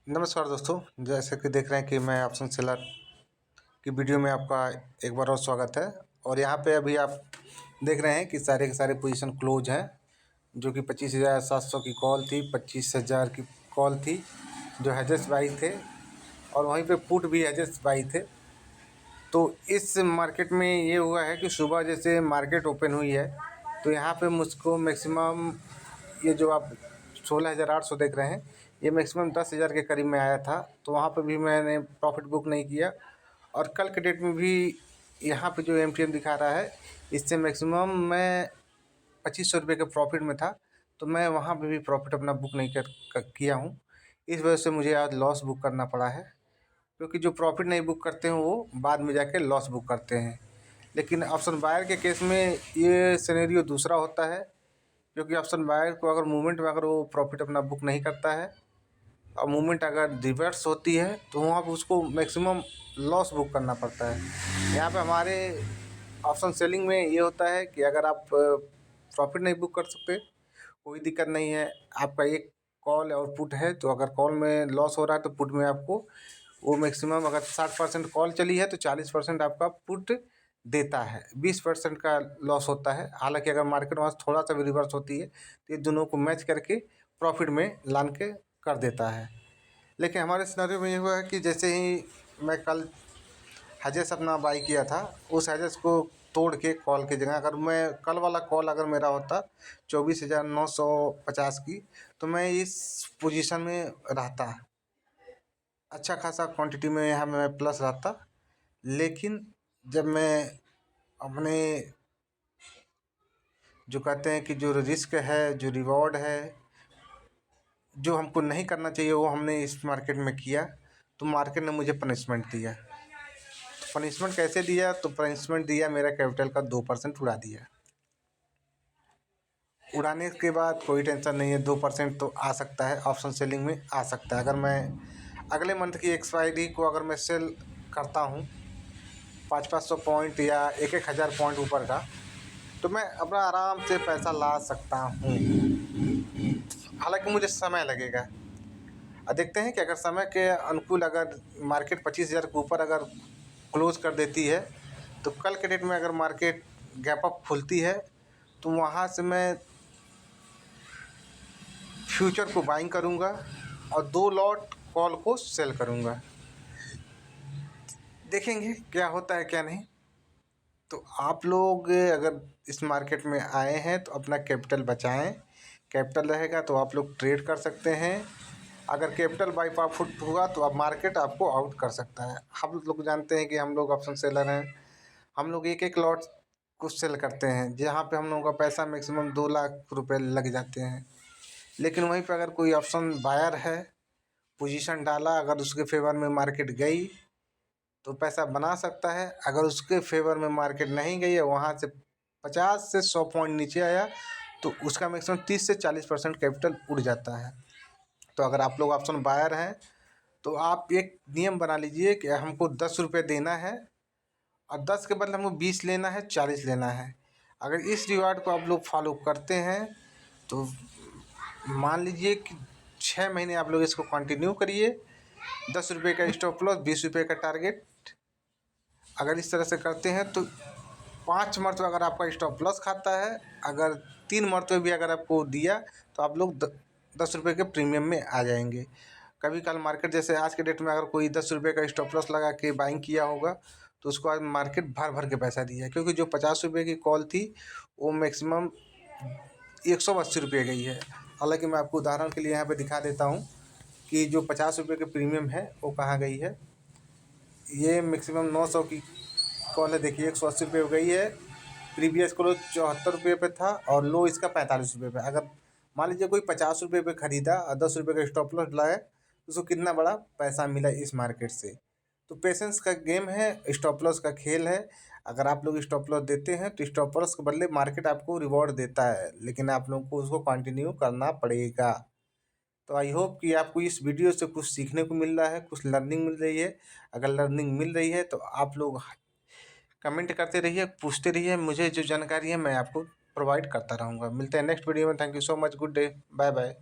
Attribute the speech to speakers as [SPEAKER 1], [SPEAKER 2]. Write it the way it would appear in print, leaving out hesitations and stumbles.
[SPEAKER 1] नमस्कार दोस्तों, जैसे कि देख रहे हैं कि मैं ऑप्शन सेलर की वीडियो में आपका एक बार और स्वागत है। और यहाँ पे अभी आप देख रहे हैं कि सारे के सारे पोजीशन क्लोज हैं, जो कि 25,700 की कॉल थी, 25,000 की कॉल थी जो हेजेस बाई थे, और वहीं पे पुट भी हेजेस बाई थे। तो इस मार्केट में ये हुआ है कि सुबह जैसे मार्केट ओपन हुई है तो यहाँ पे मुझको मैक्सिमम ये जो आप 16,800 देख रहे हैं, ये मैक्सिमम 10,000 के करीब में आया था। तो वहाँ पे भी मैंने प्रॉफिट बुक नहीं किया। और कल के डेट में भी यहाँ पे जो MTM दिखा रहा है, इससे मैक्सिमम मैं 2,500 रुपये के प्रॉफिट में था। तो मैं वहाँ पे भी प्रॉफिट अपना बुक नहीं किया हूँ। इस वजह से मुझे आज लॉस बुक करना पड़ा है, क्योंकि जो प्रॉफिट नहीं बुक करते हैं वो बाद में जाके लॉस बुक करते हैं। लेकिन ऑप्शन बायर के केस में ये सिनेरियो दूसरा होता है, क्योंकि ऑप्शन बायर को अगर मूवमेंट में अगर वो प्रॉफिट अपना बुक नहीं करता है और मूवमेंट अगर रिवर्स होती है तो वहाँ पर उसको मैक्सिमम लॉस बुक करना पड़ता है। यहाँ पे हमारे ऑप्शन सेलिंग में ये होता है कि अगर आप प्रॉफिट नहीं बुक कर सकते, कोई दिक्कत नहीं है। आपका एक कॉल और पुट है, तो अगर कॉल में लॉस हो रहा है तो पुट में आपको वो मैक्सिमम अगर 60% कॉल चली है तो 40% आपका पुट देता है, 20% का लॉस होता है। हालांकि अगर मार्केट वहाँ से थोड़ा सा भी रिवर्स होती है तो ये दोनों को मैच करके प्रॉफिट में लान के कर देता है। लेकिन हमारे सिनेरियो में ये हुआ है कि जैसे ही मैं कल हेजेस अपना बाई किया था, उस हेजेस को तोड़ के कॉल की जगह अगर मैं कल वाला कॉल अगर मेरा होता 24,950 की, तो मैं इस पोजीशन में रहता, अच्छा खासा क्वांटिटी में यहाँ मैं प्लस रहता। लेकिन जब मैं अपने जो कहते हैं कि जो रिस्क है, जो रिवॉर्ड है, जो हमको नहीं करना चाहिए वो हमने इस मार्केट में किया, तो मार्केट ने मुझे पनिशमेंट दिया। पनिशमेंट कैसे दिया? तो पनिशमेंट दिया, मेरा कैपिटल का 2% उड़ा दिया। उड़ाने के बाद कोई टेंशन नहीं है, 2% तो आ सकता है, ऑप्शन सेलिंग में आ सकता है। अगर मैं अगले मंथ की एक्सपायरी को अगर मैं सेल करता हूँ 500-500 पॉइंट या 1,000 पॉइंट ऊपर का, तो मैं अपना आराम से पैसा ला सकता हूँ। हालांकि मुझे समय लगेगा। और देखते हैं कि अगर समय के अनुकूल अगर मार्केट 25,000 के ऊपर अगर क्लोज कर देती है, तो कल के डेट में अगर मार्केट गैप अप खुलती है तो वहाँ से मैं फ्यूचर को बाइंग करूँगा और 2 लॉट कॉल को सेल करूँगा। देखेंगे क्या होता है क्या नहीं। तो आप लोग अगर इस मार्केट में आए हैं तो अपना कैपिटल बचाएं। कैपिटल रहेगा तो आप लोग ट्रेड कर सकते हैं। अगर कैपिटल बाई प्रॉफिट हुआ तो अब मार्केट आपको आउट कर सकता है। हम लोग जानते हैं कि हम लोग ऑप्शन सेलर हैं, हम लोग एक एक लॉट को सेल करते हैं, जहाँ पे हम लोगों का पैसा मैक्सिमम 2 लाख रुपए लग जाते हैं। लेकिन वहीं पे अगर कोई ऑप्शन बायर है, पोजीशन डाला, अगर उसके फेवर में मार्केट गई तो पैसा बना सकता है। अगर उसके फेवर में मार्केट नहीं गई है, वहाँ से 50 से 100 पॉइंट नीचे आया, तो उसका मैक्सिमम 30 से 40% कैपिटल उड़ जाता है। तो अगर आप लोग ऑप्शन बायर हैं तो आप एक नियम बना लीजिए कि हमको 10 रुपये देना है और 10 के बदले हमको 20 लेना है, 40 लेना है। अगर इस रिवार्ड को आप लोग फॉलो करते हैं तो मान लीजिए कि 6 महीने आप लोग इसको कंटिन्यू करिए। 10 रुपये का स्टॉप लॉस, 20 रुपये का टारगेट, अगर इस तरह से करते हैं तो 5 मरतबा अगर आपका स्टॉप लॉस खाता है, अगर 3 मरतबे भी अगर आपको दिया तो आप लोग 10 रुपये के प्रीमियम में आ जाएंगे। कभी कल मार्केट जैसे आज के डेट में अगर कोई 10 रुपये का स्टॉप लॉस लगा के बाइंग किया होगा तो उसको आज मार्केट भर भर के पैसा दिया है, क्योंकि जो 50 रुपये की कॉल थी वो मैक्सिमम 180 रुपये गई है। हालांकि मैं आपको उदाहरण के लिए यहाँ पे दिखा देता हूँ कि जो 50 रुपये के प्रीमियम है वो कहाँ गई है। ये मैक्सिमम 900 की कॉल है, देखिए 180 रुपये हो गई है। प्रीवियस क्लोज 74 रुपये पे था और लो इसका 45 रुपये पे। अगर मान लीजिए कोई 50 रुपये पे ख़रीदा और 10 रुपये का स्टॉप लॉस लाया तो उसको कितना बड़ा पैसा मिला इस मार्केट से। तो पेशेंस का गेम है, स्टॉप लॉस का खेल है। अगर आप लोग स्टॉप लॉस देते हैं तो स्टॉप लॉस के बदले मार्केट आपको रिवॉर्ड देता है, लेकिन आप लोगों को उसको कंटिन्यू करना पड़ेगा। तो आई होप कि आपको इस वीडियो से कुछ सीखने को मिल रहा है, कुछ लर्निंग मिल रही है। अगर लर्निंग मिल रही है तो आप लोग कमेंट करते रहिए, पूछते रहिए, मुझे जो जानकारी है मैं आपको प्रोवाइड करता रहूँगा। मिलते हैं नेक्स्ट वीडियो में। Thank you so much, good day, bye bye.